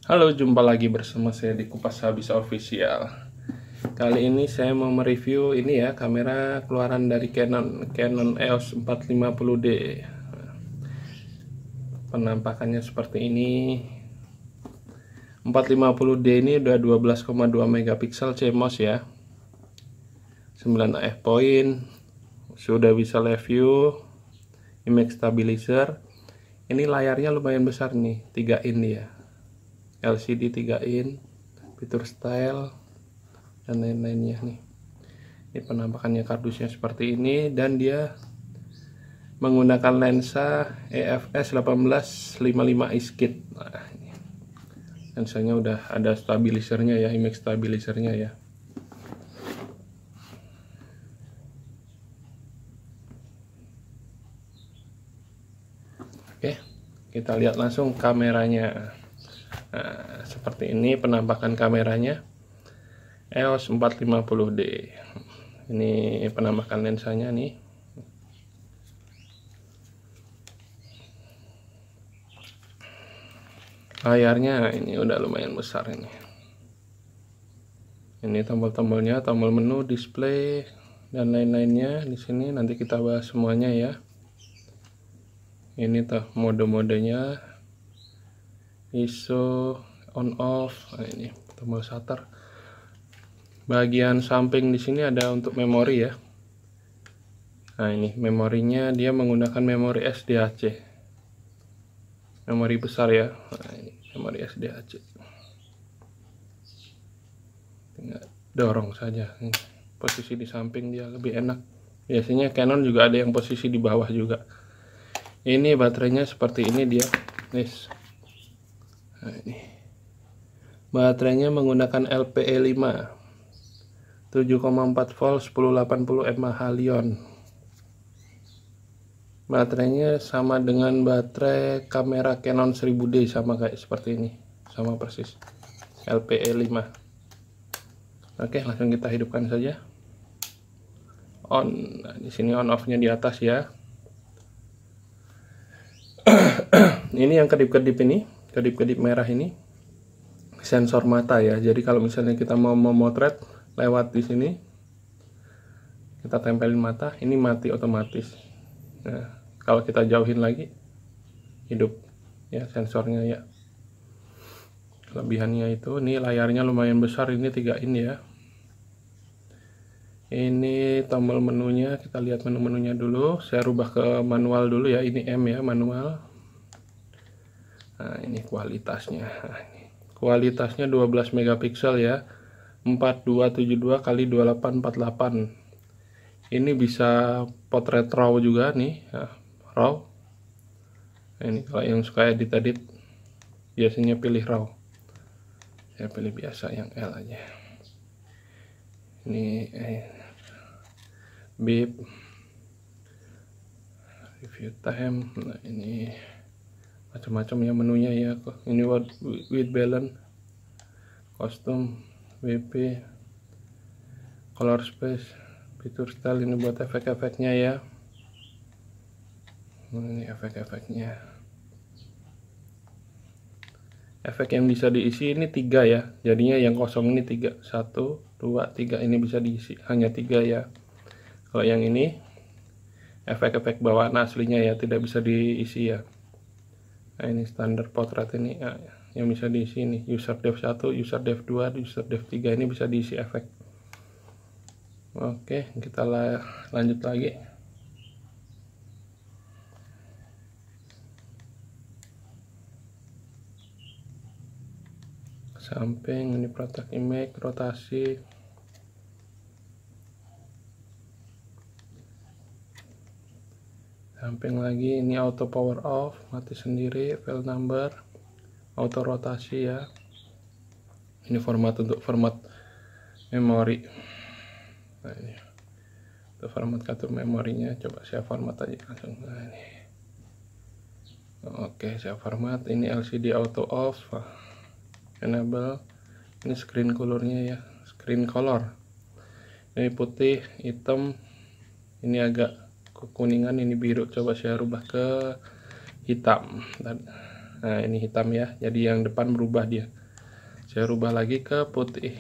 Halo, jumpa lagi bersama saya di Kupas Habis Official. Kali ini saya mau mereview ini ya, kamera keluaran dari Canon EOS 450D. Penampakannya seperti ini. 450D ini udah 12,2 megapiksel CMOS ya. 9 AF point. Sudah bisa live view, image stabilizer. Ini layarnya lumayan besar nih, 3 in ya. LCD 3 in, fitur style dan lain-lainnya nih. Ini penampakannya kardusnya seperti ini, dan dia menggunakan lensa EFS 1855 iskit. Nah, ini lensanya udah ada stabilizernya ya, image stabilizernya ya. Oke, kita lihat langsung kameranya. Nah, seperti ini penampakan kameranya EOS 450D. Ini penampakan lensanya nih. Layarnya ini udah lumayan besar ini. Ini tombol-tombolnya, tombol menu, display dan lain-lainnya di sini. Nanti kita bahas semuanya ya. Ini tuh mode-modenya, ISO, on off. Nah, ini tombol shutter. Bagian samping di sini ada untuk memori ya. Nah, ini memorinya, dia menggunakan memori SDHC. Memori besar ya. Nah, ini memori SDHC. Tinggal dorong saja. Posisi di samping dia lebih enak. Biasanya Canon juga ada yang posisi di bawah juga. Ini baterainya seperti ini dia. Nah, ini baterainya menggunakan LPE5 7,4 volt 1080 mAh Li-ion. Baterainya sama dengan baterai kamera Canon 1000D, sama kayak seperti ini, sama persis LPE5. Oke, langsung kita hidupkan saja. On. Nah, di sini on off-nya di atas ya. Ini yang kedip-kedip ini, kedip-kedip merah ini sensor mata ya. Jadi kalau misalnya kita mau memotret lewat di sini, kita tempelin mata, ini mati otomatis. Nah, kalau kita jauhin lagi, hidup ya sensornya ya. Kelebihannya itu, ini layarnya lumayan besar, ini 3 in ya. Ini tombol menunya, kita lihat menu-menunya dulu. Saya rubah ke manual dulu ya. Ini M ya, manual. Nah, ini kualitasnya. Nah, ini kualitasnya 12 megapiksel ya. 4272 x 2848. Ini bisa potret raw juga nih ya, raw. Nah, ini kalau yang suka edit biasanya pilih raw. Saya pilih biasa yang L aja. Ini bip, review time. Nah, ini macam-macam ya menunya ya. Ini white balance, custom, WP, color space, fitur style. Ini buat efek-efeknya ya. Ini efek-efeknya. Efek yang bisa diisi ini 3 ya. Jadinya yang kosong ini 3. 1, 2, 3. Ini bisa diisi hanya 3 ya. Kalau yang ini efek-efek bawaan aslinya ya, tidak bisa diisi ya. Nah, ini standar potret ini ya, yang bisa diisi ini. User Dev 1, User Dev 2, User Dev 3 ini bisa diisi efek. Oke, kita lanjut lagi. Samping ini protect image, rotasi. Samping lagi ini auto power off, mati sendiri, file number, auto rotasi ya. Ini format untuk format memori. Nah, ini untuk format kartu memorinya, coba saya format aja langsung. Nah, ini. Oke, saya format. Ini LCD auto off, enable. Ini screen colornya ya, screen color. Ini putih, hitam, ini agak kekuningan, ini biru. Coba saya rubah ke hitam. Nah ini hitam ya, jadi yang depan berubah dia. Saya rubah lagi ke putih.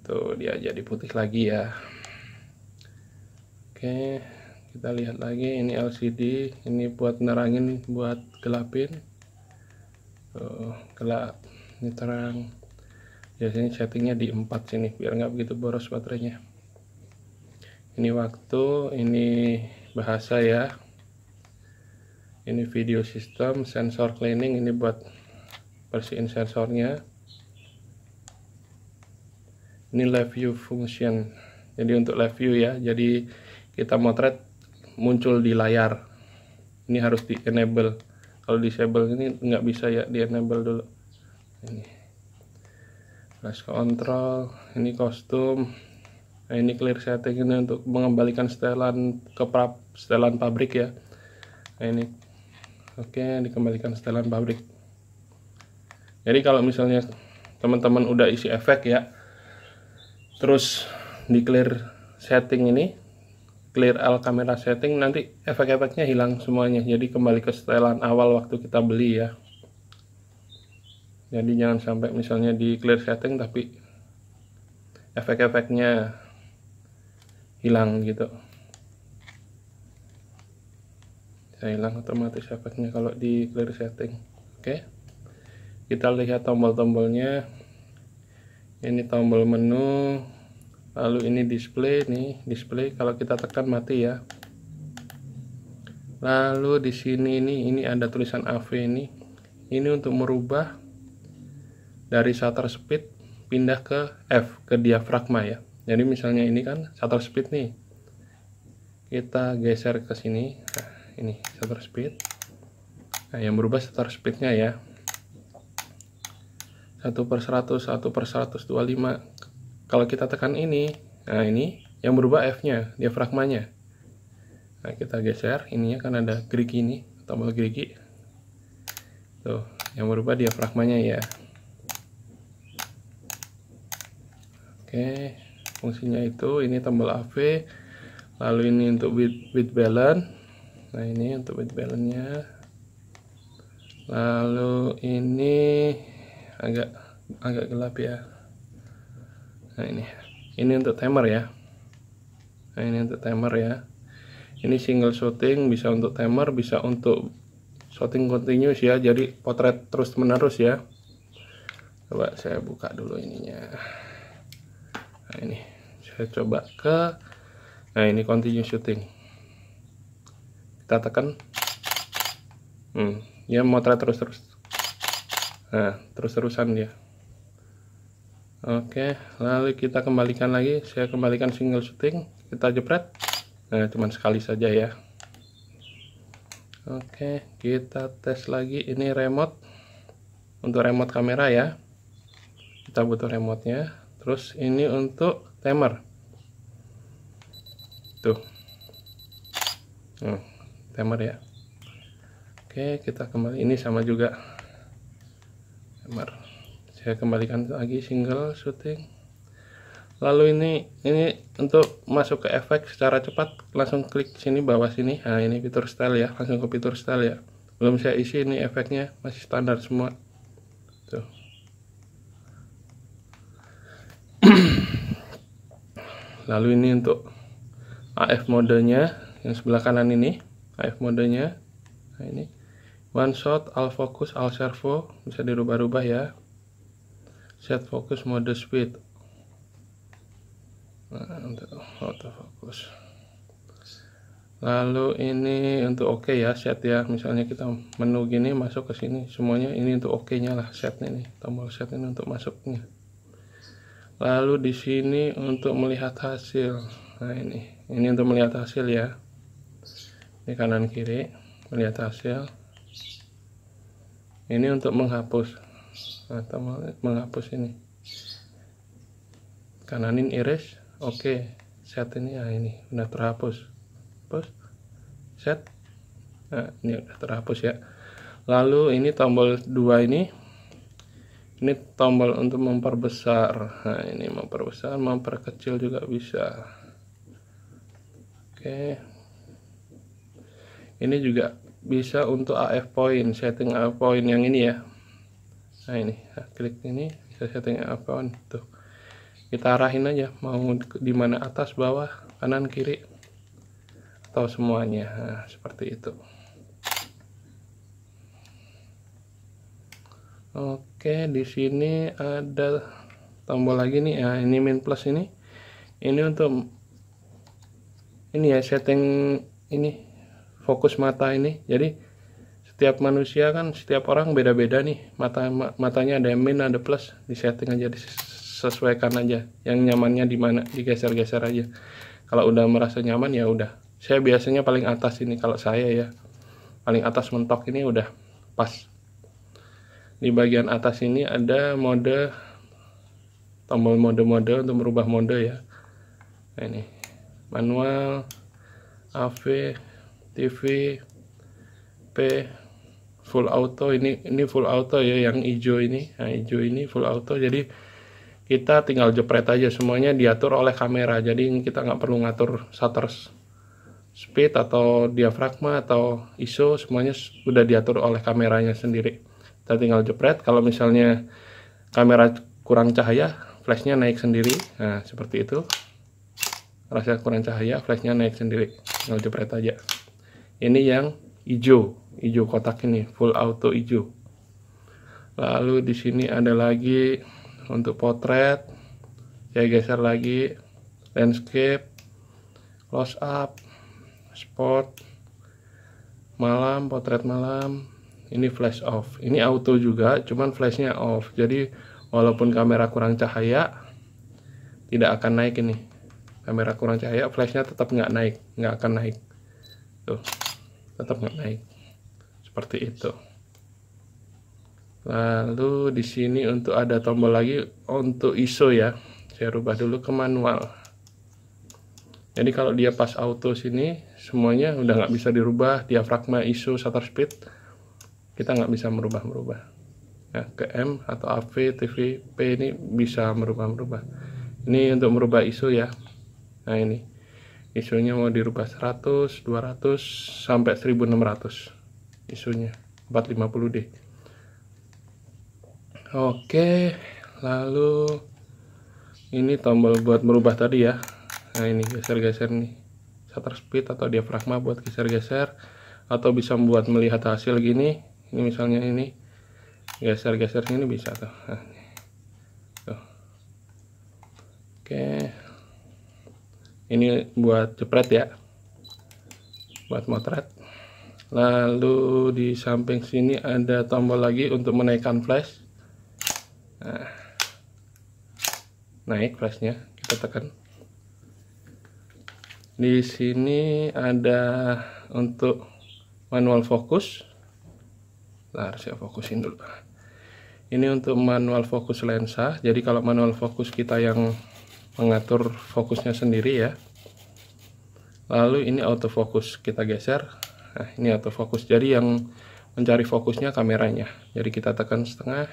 Tuh dia jadi putih lagi ya. Oke, kita lihat lagi, ini LCD, ini buat nerangin, buat gelapin. Tuh, gelap, ini terang. Biasanya settingnya di 4 sini biar nggak begitu boros baterainya. Ini waktu, ini bahasa ya. Ini video system, sensor cleaning, ini buat bersihin sensornya. Ini live view function, jadi untuk live view ya, jadi kita motret muncul di layar. Ini harus di enable, kalau disable ini nggak bisa ya, di enable dulu. Ini flash control, ini kostum. Nah ini clear setting, ini untuk mengembalikan setelan ke setelan pabrik ya. Nah ini oke, dikembalikan setelan pabrik. Jadi kalau misalnya teman-teman udah isi efek ya, terus di clear setting ini, clear all camera setting, nanti efek-efeknya hilang semuanya, jadi kembali ke setelan awal waktu kita beli ya. Jadi jangan sampai misalnya di clear setting tapi efek-efeknya hilang gitu. Saya hilang otomatis efeknya kalau di clear setting. Oke, kita lihat tombol-tombolnya. Ini tombol menu, lalu ini display nih, display kalau kita tekan mati ya. Lalu di sini ini ada tulisan AV ini. Ini untuk merubah dari shutter speed pindah ke F, ke diafragma ya. Jadi misalnya ini kan shutter speed nih, kita geser ke sini. Nah, ini shutter speed. Nah, yang berubah shutter speednya ya, 1/100, 1/125. Kalau kita tekan ini, nah ini yang berubah F-nya, diafragmanya. Nah, kita geser, ininya kan ada gerigi ini, tombol gerigi. Tuh, yang berubah diafragmanya ya. Oke, fungsinya itu, ini tombol AV. Lalu ini untuk white balance. Nah, ini untuk white balance-nya. Lalu ini agak gelap ya. Nah, ini untuk timer ya. Nah, ini untuk timer ya. Ini single shooting, bisa untuk timer, bisa untuk shooting continuous ya, jadi potret terus menerus ya. Coba saya buka dulu ininya. Nah, ini saya coba ke, nah ini continuous shooting, kita tekan, ya motret terus, nah terus-terusan dia. Oke, lalu kita kembalikan lagi, saya kembalikan single shooting, kita jepret. Nah, cuman sekali saja ya. Oke, kita tes lagi. Ini remote, untuk remote kamera ya, kita butuh remote-nya. Terus ini untuk timer, tuh, timer ya. Oke, kita kembali, ini sama juga timer. Saya kembalikan lagi single shooting. Lalu ini untuk masuk ke efek secara cepat, langsung klik sini bawah sini. Nah, ini fitur style ya, langsung ke fitur style ya. Belum saya isi, ini efeknya masih standar semua. Tuh. Lalu ini untuk AF modenya, yang sebelah kanan ini, AF modenya. Nah, ini one shot, all focus, all servo, bisa dirubah-rubah ya. Set focus mode speed. Nah, untuk autofocus. Lalu ini untuk oke ya, set ya. Misalnya kita menu gini masuk ke sini semuanya, ini untuk oke-nya lah, setnya nih, tombol set ini untuk masuknya. Lalu di sini untuk melihat hasil. Nah, ini untuk melihat hasil ya. Ini kanan kiri melihat hasil. Ini untuk menghapus. Nah, tombol menghapus ini. Kananin iris. Oke, set ini ya, ini udah terhapus. Hapus, set. Nah, ini udah terhapus ya. Lalu ini tombol 2 ini tombol untuk memperbesar. Nah, ini memperbesar, memperkecil juga bisa. Oke. Ini juga bisa untuk AF point, setting AF point yang ini ya. Nah ini, klik ini bisa setting AF point tuh. Kita arahin aja mau di mana, atas, bawah, kanan, kiri, atau semuanya. Nah, seperti itu. Oke, di sini ada tombol lagi nih. Nah, ini min plus ini. Ini untuk ini ya, setting ini fokus mata ini. Jadi setiap manusia kan, setiap orang beda-beda nih. Matanya ada yang min, ada plus. Di setting aja, disesuaikan aja. Yang nyamannya di mana, digeser-geser aja. Kalau udah merasa nyaman ya udah. Saya biasanya paling atas ini kalau saya ya. Paling atas mentok ini udah pas. Di bagian atas ini ada mode, tombol mode-mode untuk merubah mode ya. Nah, ini manual, AV, TV, P, full auto. Ini full auto ya, yang hijau ini. Nah, hijau ini full auto, jadi kita tinggal jepret aja, semuanya diatur oleh kamera. Jadi kita nggak perlu ngatur shutter speed atau diafragma atau ISO, semuanya sudah diatur oleh kameranya sendiri. Kita tinggal jepret. Kalau misalnya kamera kurang cahaya, flashnya naik sendiri. Nah, seperti itu. Rasa kurang cahaya, flashnya naik sendiri. Tinggal jepret aja. Ini yang hijau kotak ini, full auto hijau. Lalu di sini ada lagi untuk potret. Saya geser lagi, landscape, close up, sport, malam, potret malam. Ini flash off. Ini auto juga, cuman flashnya off. Jadi walaupun kamera kurang cahaya, tidak akan naik ini. Kamera kurang cahaya, flashnya tetap nggak naik, nggak akan naik. Tuh, tetap nggak naik. Seperti itu. Lalu di sini untuk ada tombol lagi untuk ISO ya. Saya rubah dulu ke manual. Jadi kalau dia pas auto sini, semuanya udah nggak bisa dirubah. Diafragma, ISO, shutter speed, kita nggak bisa merubah. Nah, ke M atau AV, TV, P ini bisa merubah. Ini untuk merubah ISO ya. Nah ini, ISO-nya mau dirubah 100, 200, sampai 1600 ISO-nya, 450D. Oke, lalu ini tombol buat merubah tadi ya. Nah ini geser-geser nih, shutter speed atau diafragma buat geser-geser, atau bisa membuat melihat hasil gini. Ini misalnya ini geser-geser ini bisa tuh. Nah, tuh. Oke, ini buat jepret ya, buat motret. Lalu di samping sini ada tombol lagi untuk menaikkan flash. Nah, naik flashnya, kita tekan. Di sini ada untuk manual fokus. Saya fokusin dulu. Ini untuk manual fokus lensa. Jadi kalau manual fokus kita yang mengatur fokusnya sendiri ya. Lalu ini autofocus, kita geser. Nah, ini autofocus. Jadi yang mencari fokusnya kameranya. Jadi kita tekan setengah.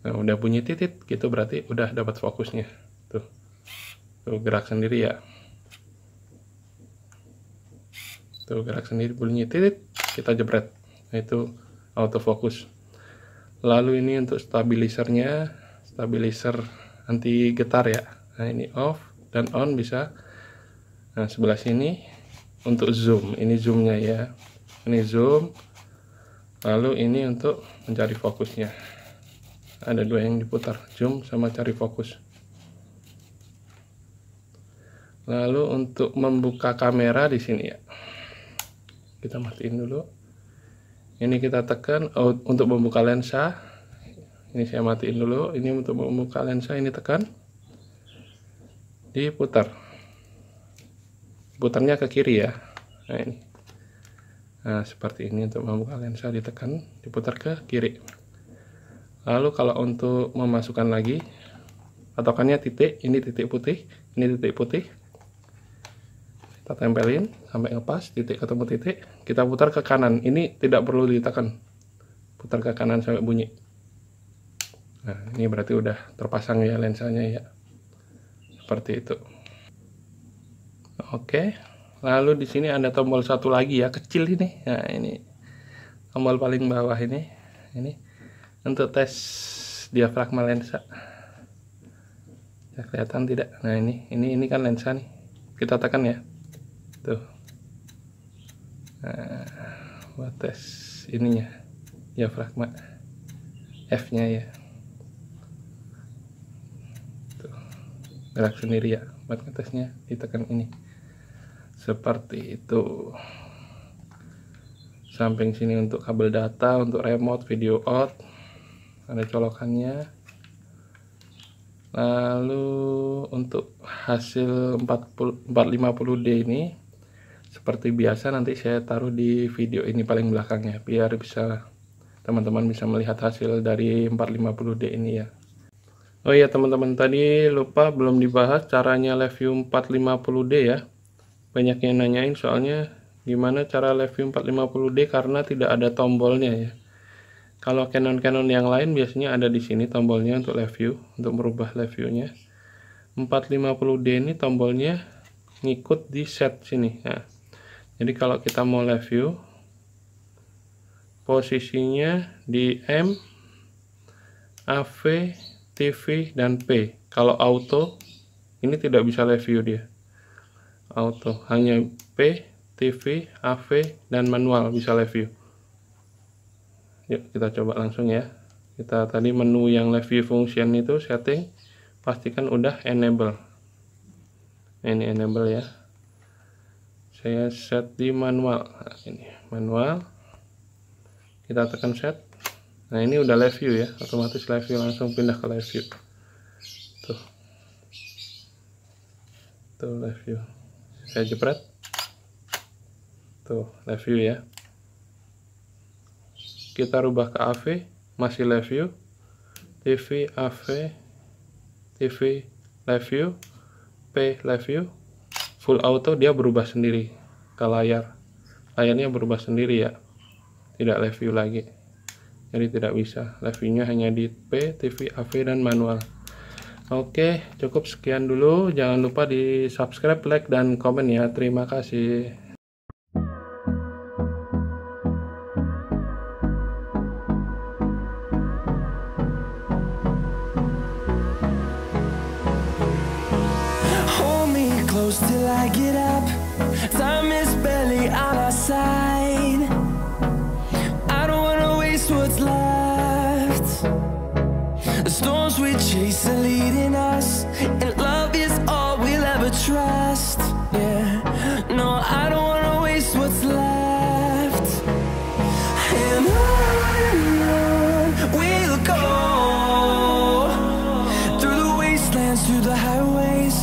Nah, udah bunyi titit gitu, berarti udah dapat fokusnya. Tuh gerak sendiri ya. Tuh gerak sendiri, bunyi titit, kita jepret. Nah, itu autofocus. Lalu ini untuk stabilisernya, stabilizer anti getar ya. Nah, ini off dan on bisa. Nah, sebelah sini untuk zoom, ini zoomnya ya. Ini zoom. Lalu ini untuk mencari fokusnya. Ada dua yang diputar, zoom sama cari fokus. Lalu untuk membuka kamera di sini ya. Kita matiin dulu. Ini kita tekan untuk membuka lensa. Ini saya matiin dulu. Ini untuk membuka lensa, ini tekan. Diputar. Putarnya ke kiri ya. Nah ini. Nah seperti ini untuk membuka lensa, ditekan, diputar ke kiri. Lalu kalau untuk memasukkan lagi, patokannya titik. Ini titik putih. Ini titik putih. Kita tempelin sampai ngepas, titik ketemu titik, kita putar ke kanan. Ini tidak perlu ditekan, putar ke kanan sampai bunyi. Nah ini berarti udah terpasang ya lensanya ya, seperti itu. Oke, Lalu di sini ada tombol satu lagi ya, kecil ini. Nah, ini tombol paling bawah ini untuk tes diafragma lensa. Ya, kelihatan tidak? Nah, ini kan lensa nih. Kita tekan ya. Tuh. Nah, buat tes ininya, diafragma F-nya ya. Tuh. Gerak sendiri ya. Buat ngetesnya ditekan ini. Seperti itu. Samping sini untuk kabel data, untuk remote, video out, ada colokannya. Lalu untuk hasil 450D ini seperti biasa nanti saya taruh di video ini paling belakangnya, biar bisa teman-teman bisa melihat hasil dari 450D ini ya. Oh iya teman-teman, tadi lupa belum dibahas caranya live view 450D ya. Banyak yang nanyain soalnya gimana cara live view 450D karena tidak ada tombolnya ya. Kalau Canon yang lain biasanya ada di sini tombolnya untuk live view, untuk merubah live view-nya. 450D ini tombolnya ngikut di set sini. Nah, jadi kalau kita mau live view, posisinya di M, AV, TV, dan P. Kalau auto, ini tidak bisa live view dia. Auto hanya P, TV, AV, dan manual bisa live view. Yuk kita coba langsung ya. Kita tadi menu yang live view function itu setting, pastikan udah enable. Ini enable ya. Saya set di manual. Nah, ini manual. Kita tekan set. Nah, ini udah live view ya, otomatis live view, langsung pindah ke live view. Tuh live view. Saya jepret. Tuh live view ya. Kita rubah ke AV, masih live view. TV, AV, TV, live view, P, live view. Full auto dia berubah sendiri ke layar. Layarnya berubah sendiri ya. Tidak live view lagi. Jadi tidak bisa. Live view-nya hanya di P, TV, AV, dan manual. Oke, cukup sekian dulu. Jangan lupa di subscribe, like, dan komen ya. Terima kasih. Hold me close till I get up. Time is barely on our side. I don't wanna waste what's left. The storms we chase are leading us, and love is all we'll ever trust. Yeah, no, I don't wanna waste what's left. And on we'll go, through the wastelands, through the highways,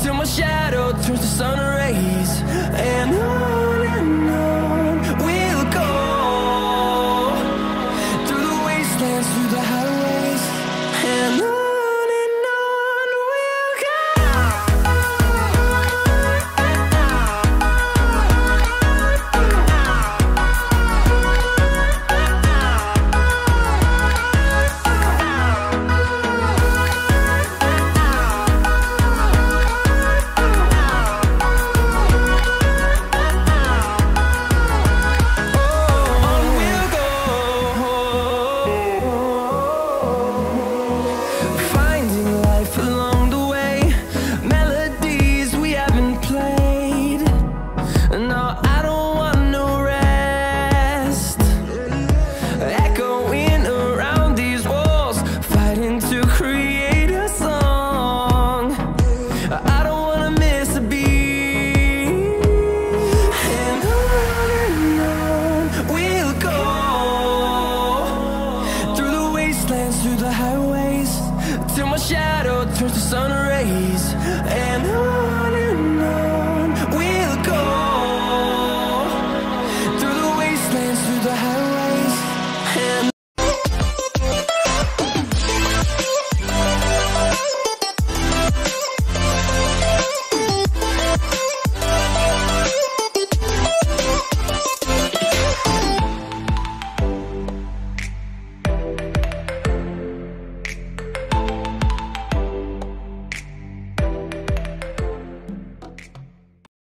till my shadow turns to sun rays. And on we'll go, through the wastelands, through the highways, and on we'll go. Through the highways, till my shadow turns to sun rays. And on